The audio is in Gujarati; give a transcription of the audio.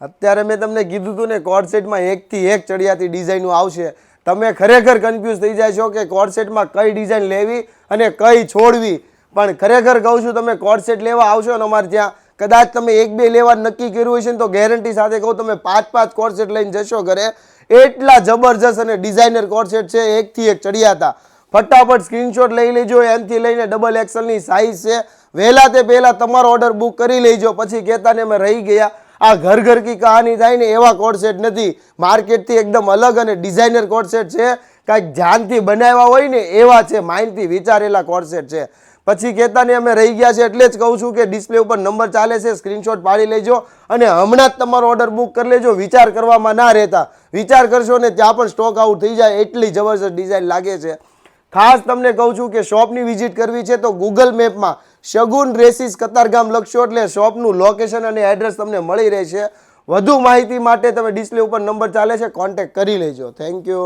અત્યારે મેં તમને કીધું હતું ને કોડ સેટમાં એકથી એક ચડિયાતી ડિઝાઇનો આવશે. તમે ખરેખર કન્ફ્યુઝ થઈ જાય છો કે કોડ સેટમાં કઈ ડિઝાઇન લેવી અને કઈ છોડવી. પણ ખરેખર કહું છું, તમે કોડ સેટ લેવા આવશો ને અમારે ત્યાં, કદાચ તમે 1-2 લેવા નક્કી કર્યું હશે ને તો ગેરંટી સાથે કહું તમે 5-5 કોડ સેટ લઈને જશો ઘરે. એટલા જબરજસ્ત અને ડિઝાઇનર કોડ સેટ છે, એકથી એક ચડિયાતા. ફટાફટ સ્ક્રીનશોટ લઈ લેજો. એમથી લઈને XXL ની સાઇઝ છે. વહેલા તે પહેલા તમારો ઓર્ડર બુક કરી લેજો, પછી કહેતા ને અમે રહી ગયા. આ ઘર ઘર કી કહાની થાય ને એવા કોડ સેટ નથી. માર્કેટથી એકદમ અલગ અને ડિઝાઇનર કોડ સેટ છે. કાંઈક ધ્યાનથી બનાવ્યા હોય ને એવા છે, માઇન્ડથી વિચારેલા કોડ સેટ છે. પછી કહેતા ને અમે રહી ગયા છે. એટલે જ કહું છું કે ડિસ્પ્લે ઉપર નંબર ચાલે છે, સ્ક્રીનશોટ પાડી લેજો અને હમણાં જ તમારો ઓર્ડર બુક કરી લેજો. વિચાર કરવામાં ના રહેતા. વિચાર કરશો ને ત્યાં પણ સ્ટોક આઉટ થઈ જાય, એટલી જબરજસ્ત ડિઝાઇન લાગે છે. ખાસ તમને કહું છું કે શોપની વિઝિટ કરવી છે તો ગૂગલ મેપમાં શગુન ડ્રેસીસ કતારગામ લખશો એટલે શોપનું લોકેશન અને એડ્રેસ તમને મળી રહેશે. વધુ માહિતી માટે તમે ડિસ્પ્લે ઉપર નંબર ચાલે છે, કોન્ટેક્ટ કરી લેજો. Thank you.